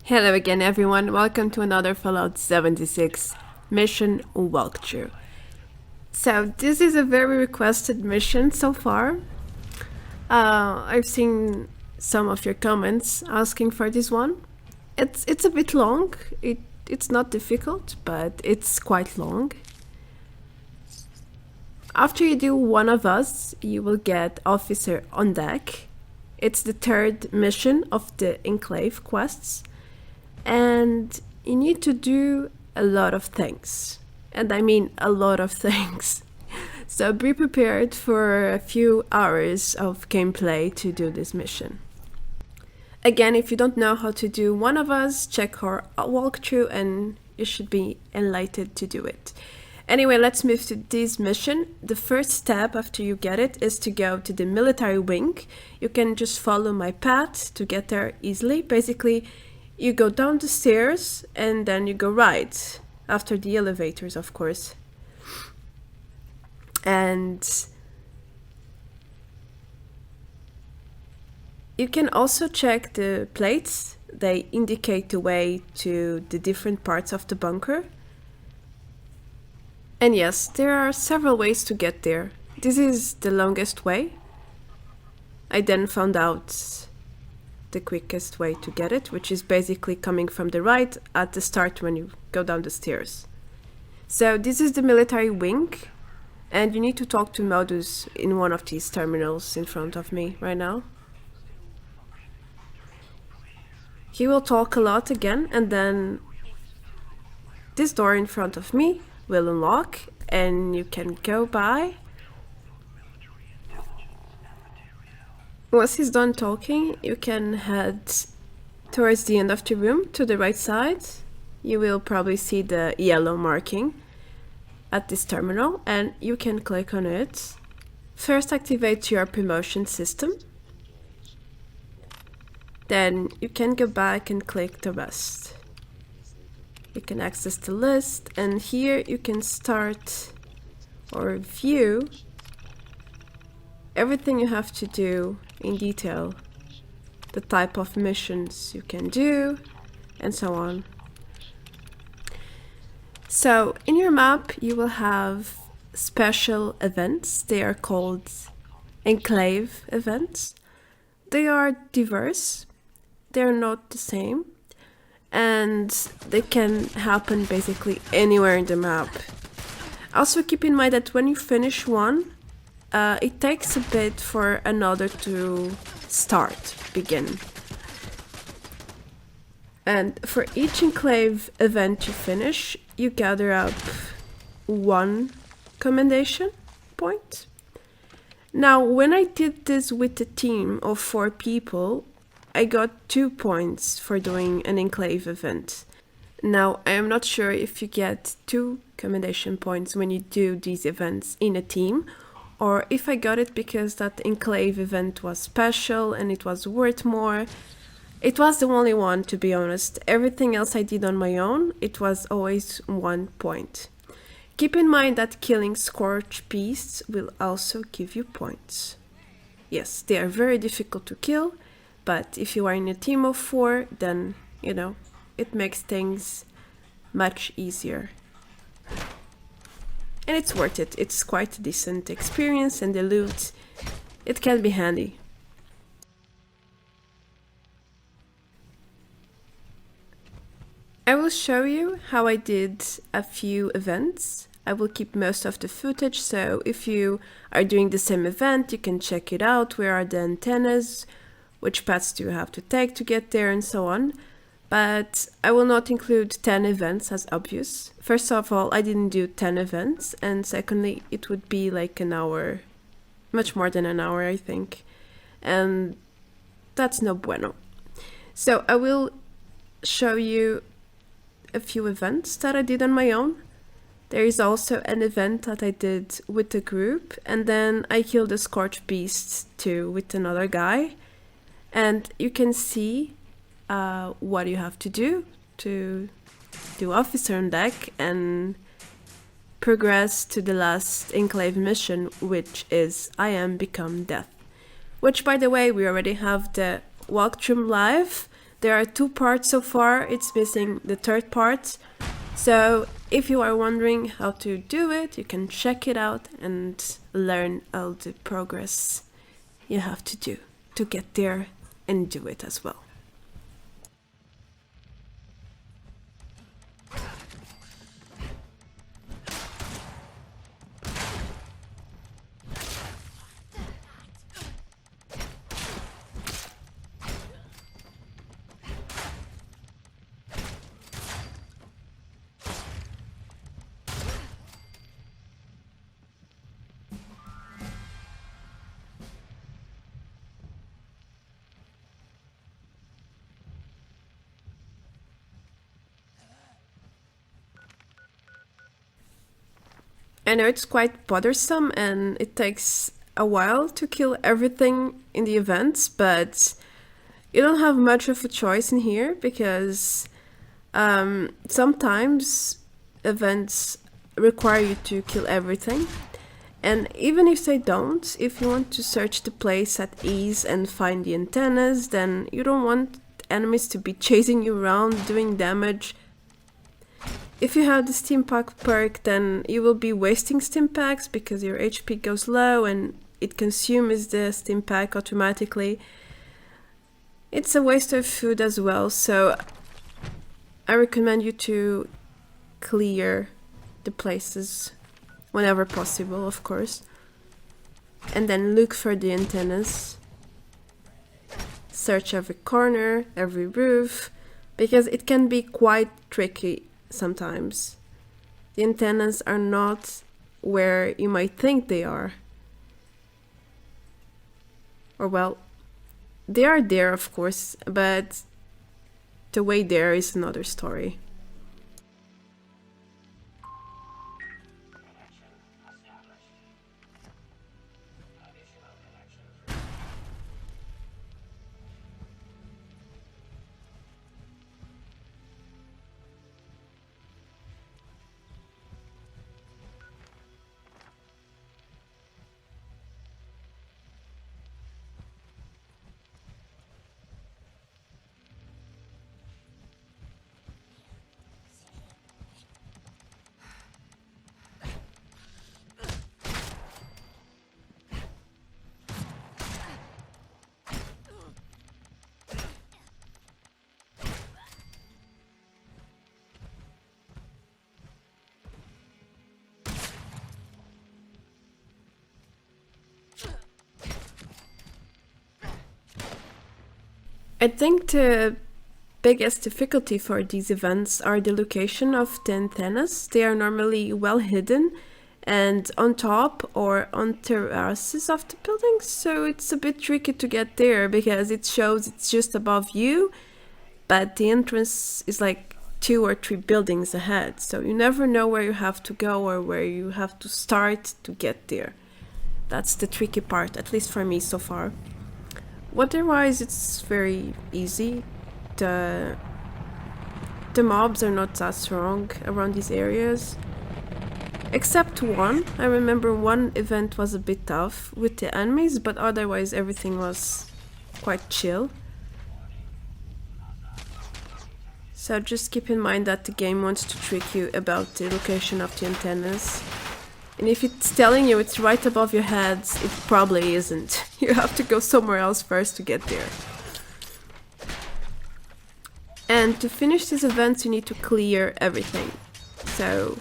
Hello again everyone, welcome to another Fallout 76 mission walkthrough. So this is a very requested mission so far. I've seen some of your comments asking for this one. It's a bit long, it's not difficult, but it's quite long. After you do one of us, you will get Officer on Deck. It's the third mission of the Enclave quests. And you need to do a lot of things. And I mean a lot of things. So be prepared for a few hours of gameplay to do this mission. Again, if you don't know how to do one of us, check our walkthrough and you should be enlightened to do it. Anyway, let's move to this mission. The first step after you get it is to go to the military wing. You can just follow my path to get there easily. Basically, you go down the stairs and then you go right after the elevators, of course. And you can also check the plates. They indicate the way to the different parts of the bunker. And yes, there are several ways to get there. This is the longest way. I then found out the quickest way to get it, which is basically coming from the right at the start when you go down the stairs. So this is the military wing, and you need to talk to Modus in one of these terminals in front of me right now. He will talk a lot again, and then this door in front of me will unlock and you can go by. Once he's done talking, you can head towards the end of the room to the right side. You will probably see the yellow marking at this terminal and you can click on it. First activate your promotion system. Then you can go back and click the rest. You can access the list and here you can start or view everything you have to do in detail, the type of missions you can do, and so on. So in your map you will have special events. They are called Enclave Events. They are diverse, they're not the same, and they can happen basically anywhere in the map. Also keep in mind that when you finish one, it takes a bit for another to begin. And for each Enclave event you finish, you gather up 1 commendation point. Now, when I did this with a team of 4 people, I got 2 points for doing an Enclave event. Now, I am not sure if you get 2 commendation points when you do these events in a team, or if I got it because that Enclave event was special and it was worth more. It was the only one, to be honest. Everything else I did on my own, it was always 1 point. Keep in mind that killing Scorchebeasts will also give you points. Yes, they are very difficult to kill, but if you are in a team of 4, then, you know, it makes things much easier. And it's worth it. It's quite a decent experience and the loot, it can be handy. I will show you how I did a few events. I will keep most of the footage, so if you are doing the same event, you can check it out. Where are the antennas? Which paths do you have to take to get there and so on. But I will not include 10 events as obvious. First of all, I didn't do 10 events, and secondly, it would be like an hour, much more than an hour, I think. And that's no bueno. So I will show you a few events that I did on my own. There is also an event that I did with a group, and then I killed a Scorchebeasts too with another guy. And you can see what you have to do Officer on Deck and progress to the last Enclave mission, which is I Am Become Death. Which, by the way, we already have the walkthrough live, There are 2 parts so far, it's missing the 3rd part. So if you are wondering how to do it, you can check it out and learn all the progress you have to do to get there and do it as well. I know it's quite bothersome and it takes a while to kill everything in the events, but you don't have much of a choice in here because sometimes events require you to kill everything. And even if they don't, if you want to search the place at ease and find the antennas, then you don't want enemies to be chasing you around, doing damage. If you have the stim pack perk, then you will be wasting stim packs because your HP goes low and it consumes the stim pack automatically. It's a waste of food as well, so I recommend you to clear the places whenever possible, of course. And then look for the antennas. Search every corner, every roof, because it can be quite tricky sometimes. The antennas are not where you might think they are. Or well, they are there of course, but the way there is another story. I think the biggest difficulty for these events are the location of the antennas. They are normally well hidden and on top or on terraces of the buildings, so it's a bit tricky to get there because it shows it's just above you, but the entrance is like 2 or 3 buildings ahead, so you never know where you have to go or where you have to start to get there. That's the tricky part, at least for me so far. Otherwise, it's very easy. The mobs are not that strong around these areas. Except one. I remember one event was a bit tough with the enemies, but otherwise everything was quite chill. So just keep in mind that the game wants to trick you about the location of the antennas. And if it's telling you it's right above your heads, it probably isn't. You have to go somewhere else first to get there. And to finish these events, you need to clear everything. So,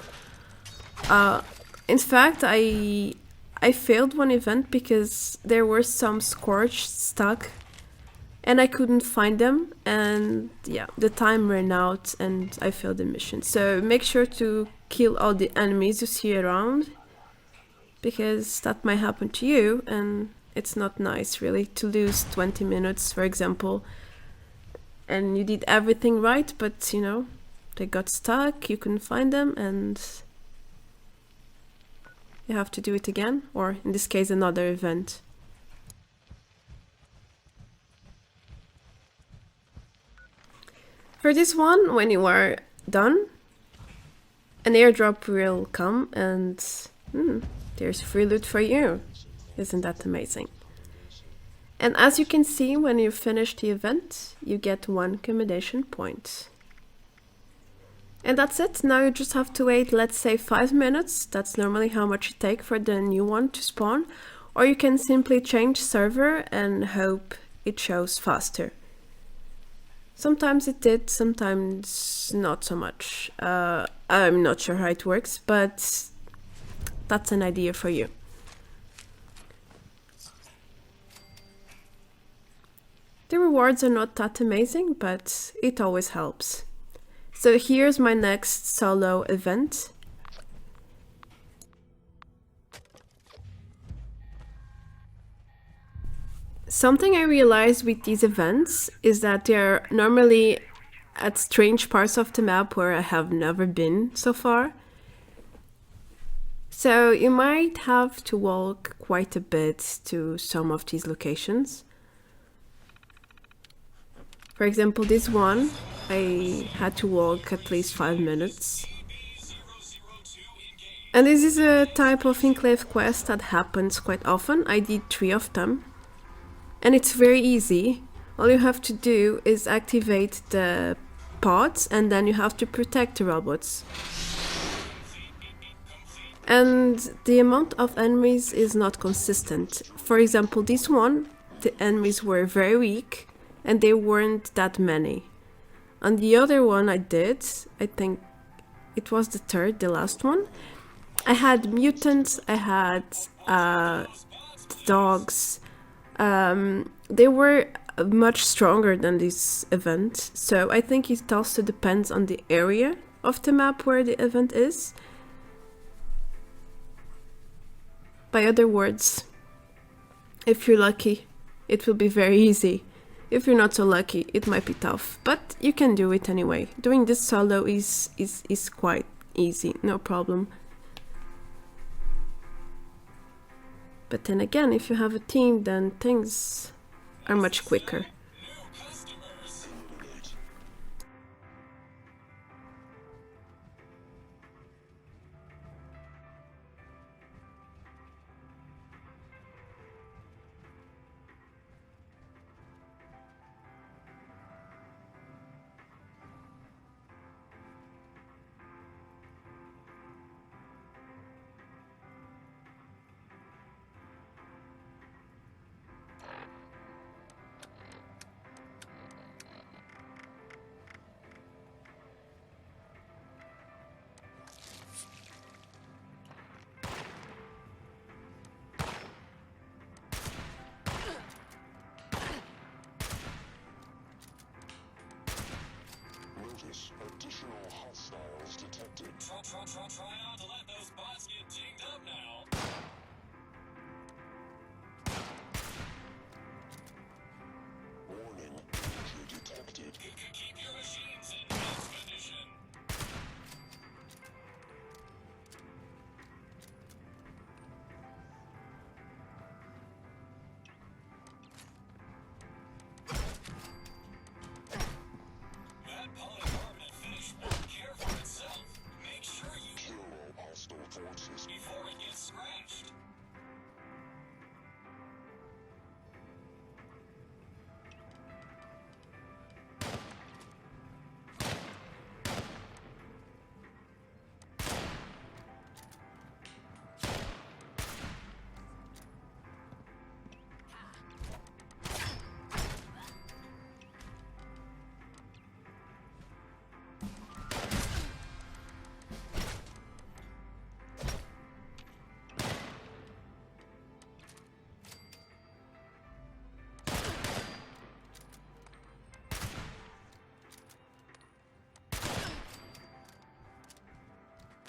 in fact, I failed one event because there were some Scorch stuck and I couldn't find them. And yeah, the time ran out and I failed the mission. So make sure to kill all the enemies you see around, because that might happen to you and it's not nice really to lose 20 minutes, for example, and you did everything right, but you know, they got stuck, you couldn't find them, and you have to do it again, or in this case another event. For this one, when you are done, an airdrop will come and there's free loot for you. Isn't that amazing? And as you can see, when you finish the event, you get 1 commendation point. And that's it. Now you just have to wait, let's say 5 minutes. That's normally how much it takes for the new one to spawn. Or you can simply change server and hope it shows faster. Sometimes it did, sometimes not so much. I'm not sure how it works, but that's an idea for you. The rewards are not that amazing, but it always helps. So here's my next solo event. Something I realized with these events is that they're normally at strange parts of the map where I have never been so far. So you might have to walk quite a bit to some of these locations. For example, this one, I had to walk at least 5 minutes. And this is a type of Enclave quest that happens quite often. I did 3 of them. And it's very easy. All you have to do is activate the pods and then you have to protect the robots. And the amount of enemies is not consistent. For example, this one, the enemies were very weak and they weren't that many. On the other one I did, I think it was the last one, I had mutants, I had dogs. They were much stronger than this event, so I think it also depends on the area of the map where the event is. By other words, if you're lucky, it will be very easy. If you're not so lucky, it might be tough, but you can do it anyway. Doing this solo is quite easy, no problem. But then again, if you have a team, then things are much quicker. Additional hostiles detected. Try not to let those bots get dinged up now. Warning, danger detected. Keep your machines in best condition. Before it gets scratched.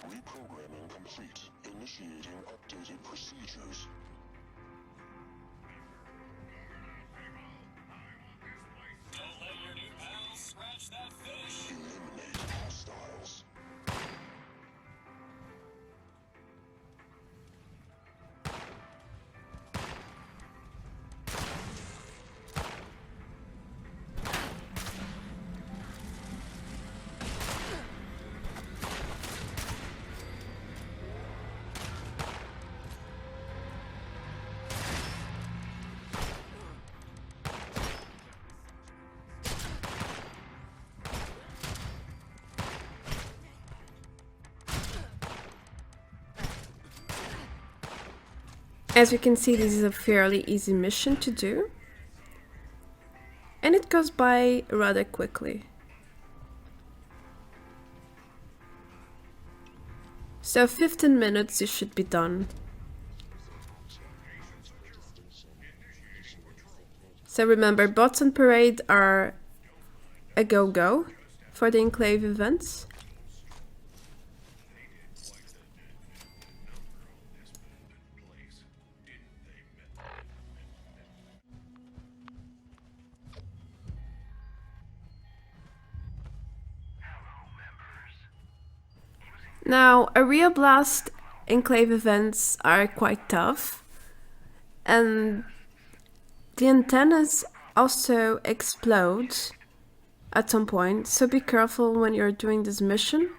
Reprogramming complete. Initiating updated procedures. Don't let your new pals scratch that fish. Eliminate hostiles. As you can see, this is a fairly easy mission to do. And it goes by rather quickly. So 15 minutes you should be done. So remember, bots on parade are a go-go for the Enclave events. Now, Area Blast Enclave events are quite tough, and the antennas also explode at some point, so be careful when you're doing this mission.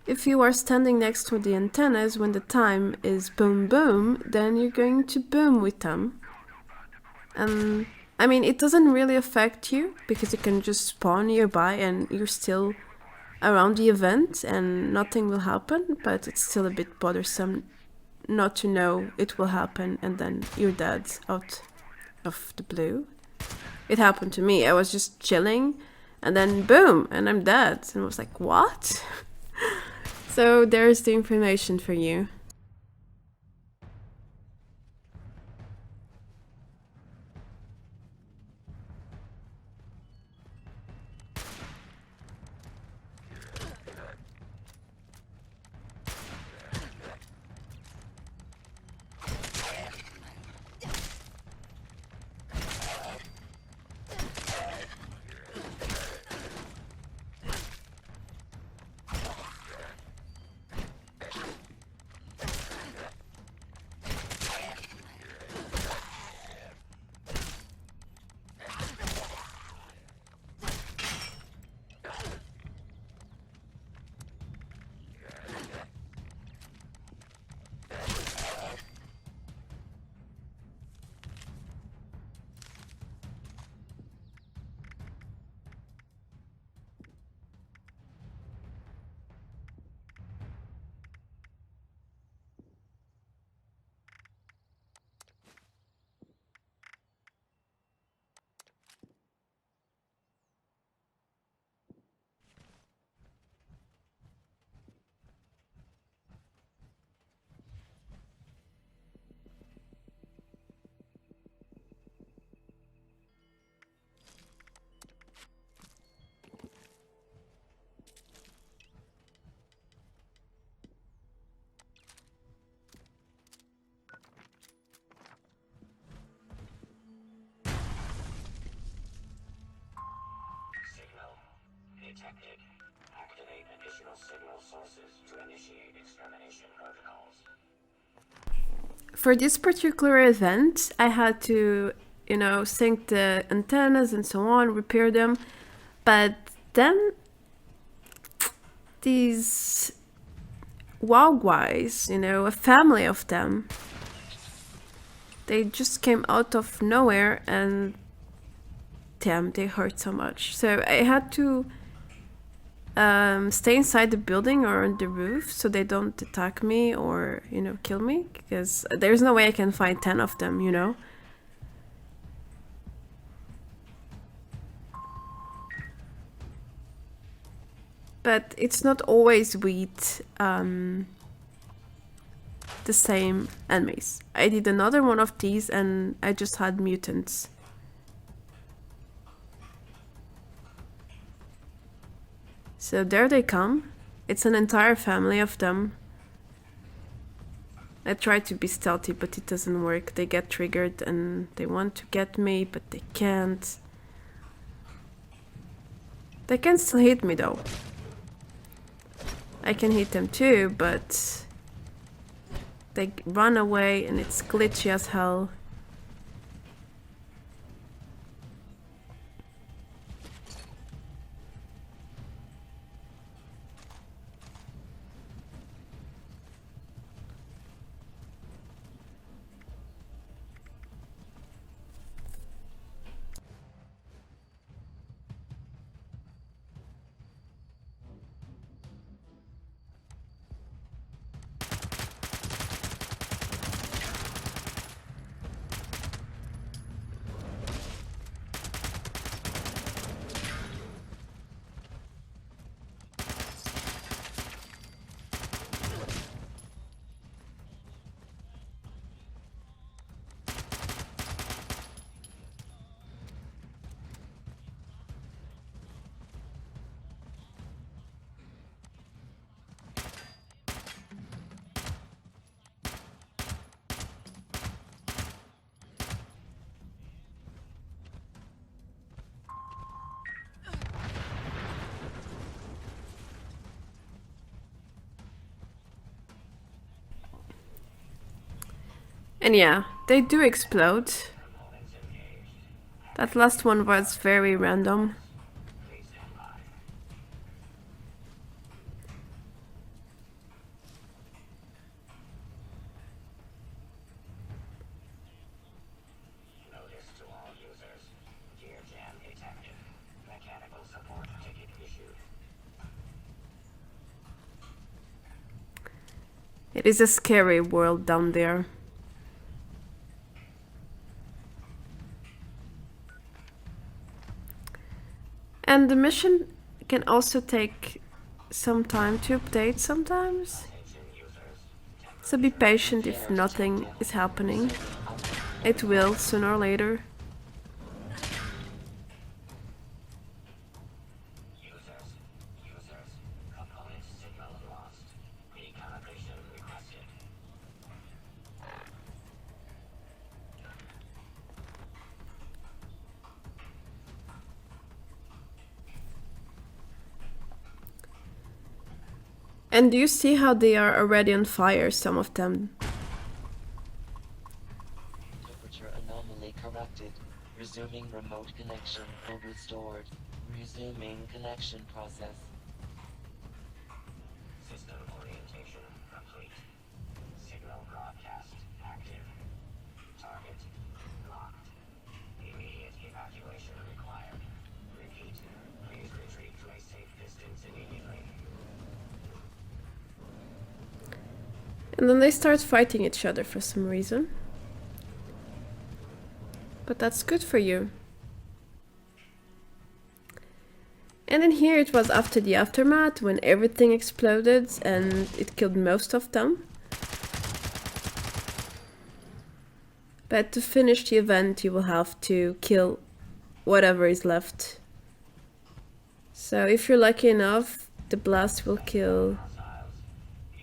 If you are standing next to the antennas when the time is boom boom, then you're going to boom with them. And I mean, it doesn't really affect you because you can just spawn nearby and you're still around the event and nothing will happen, but it's still a bit bothersome not to know it will happen and then you're dead out of the blue. It happened to me. I was just chilling and then boom, and I'm dead. And I was like, what? So there's the information for you. Signal detected. Activate additional signal sources to initiate extermination protocols. For this particular event, I had to, sync the antennas and so on, repair them. But then these Wogwais, a family of them, they just came out of nowhere and damn, they hurt so much. So I had to stay inside the building or on the roof so they don't attack me or, kill me, because there's no way I can find 10 of them. But it's not always with the same enemies. I did another one of these and I just had mutants. So there they come. It's an entire family of them. I try to be stealthy, but it doesn't work. They get triggered and they want to get me, but they can't. They can still hit me though. I can hit them too, but they run away and it's glitchy as hell. And yeah, they do explode. That last one was very random. Notice to all users. Gear jam detected. Mechanical support ticket issued. It is a scary world down there. And the mission can also take some time to update sometimes. So be patient if nothing is happening. It will sooner or later. Users, component signal lost. Recalibration requested. And do you see how they are already on fire, some of them? Temperature anomaly corrected. Resuming remote connection. Code restored. Resuming connection process. System orientation complete. Signal broadcast active. Target locked. Immediate evacuation required. Repeat. Please retreat to a safe distance immediately. And then they start fighting each other for some reason. But that's good for you. And in here it was after the aftermath, when everything exploded and it killed most of them. But to finish the event you will have to kill whatever is left. So if you're lucky enough, the blast will kill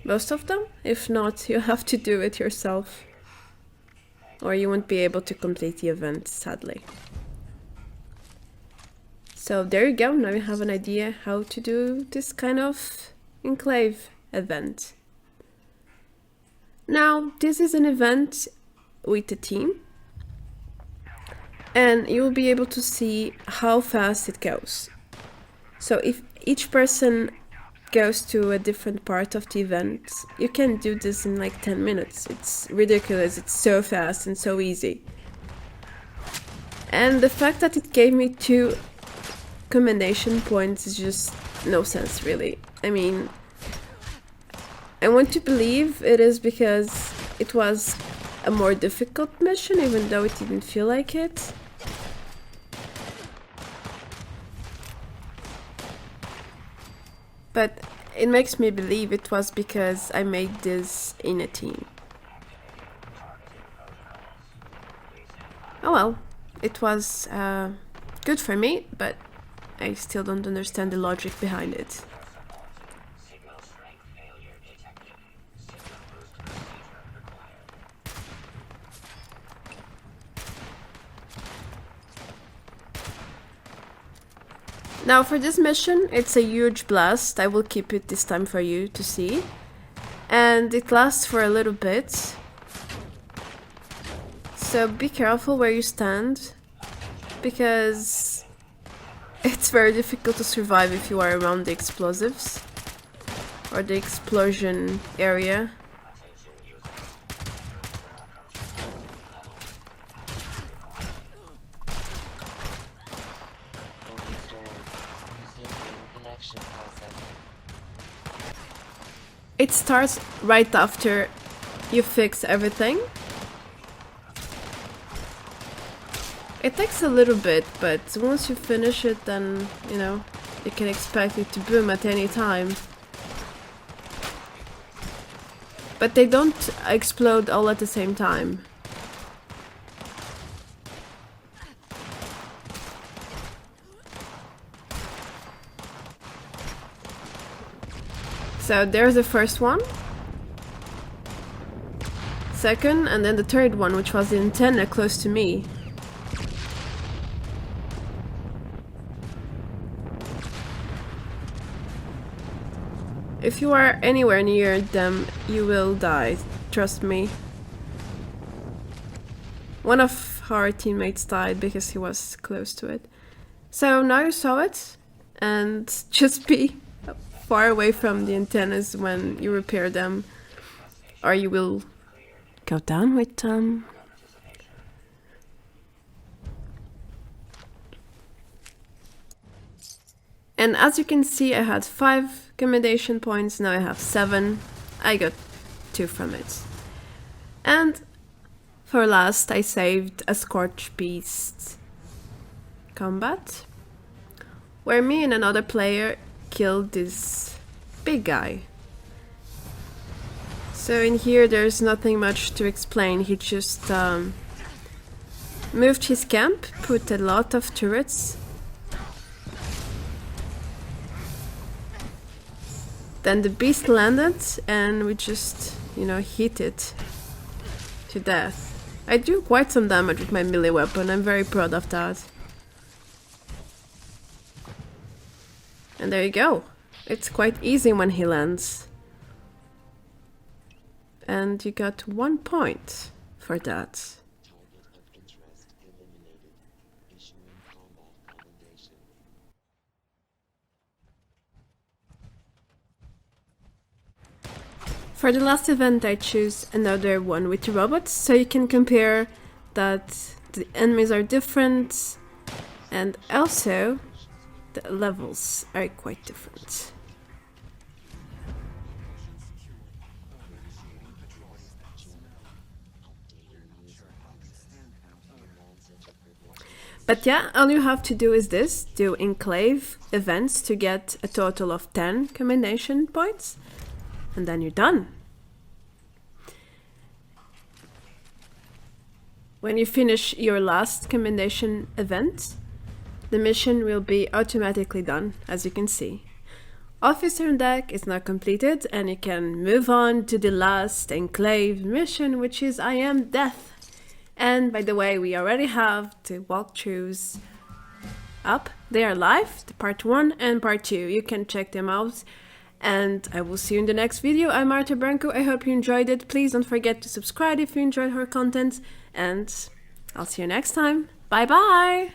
most of them. If not, you have to do it yourself. Or you won't be able to complete the event, sadly. So there you go, now you have an idea how to do this kind of Enclave event. Now, this is an event with a team. And you will be able to see how fast it goes. So if each person goes to a different part of the event, you can do this in like 10 minutes. It's ridiculous, it's so fast and so easy. And the fact that it gave me 2 commendation points is just no sense, really. I mean, I want to believe it is because it was a more difficult mission, even though it didn't feel like it. But it makes me believe it was because I made this in a team. Oh well, it was good for me, but I still don't understand the logic behind it. Signal strength failure detected. Signal boost procedure required. Now for this mission, it's a huge blast. I will keep it this time for you to see. And it lasts for a little bit. So be careful where you stand, because it's very difficult to survive if you are around the explosives or the explosion area. Code restored. Resuming connection process. It starts right after you fix everything. It takes a little bit, but once you finish it, then, you know, you can expect it to boom at any time. But they don't explode all at the same time. So there's the first one. Second, and then the third one, which was the antenna close to me. If you are anywhere near them, you will die, trust me. one of our teammates died because he was close to it. So now you saw it, and just be far away from the antennas when you repair them, or you will go down with them. And as you can see, I had 5 commendation points, now I have 7. I got 2 from it. And for last, I saved a Scorchebeasts combat, where me and another player killed this big guy. So in here there's nothing much to explain, he just moved his camp, put a lot of turrets. Then the beast landed and we just, hit it to death. I do quite some damage with my melee weapon, I'm very proud of that. And there you go. It's quite easy when he lands. And you got 1 point for that. Target of interest eliminated. Issuing combat commendation. For the last event I choose another one with robots, so you can compare that the enemies are different and also the levels are quite different. But yeah, all you have to do is this, do Enclave Events to get a total of 10 commendation points, and then you're done. When you finish your last commendation event, the mission will be automatically done, as you can see. Officer on Deck is now completed, and you can move on to the last Enclave mission, which is I Am Death. And by the way, we already have the walkthroughs up. They are live, the part 1 and part 2. You can check them out. And I will see you in the next video. I'm Marta Branco. I hope you enjoyed it. Please don't forget to subscribe if you enjoyed her content. And I'll see you next time. Bye bye!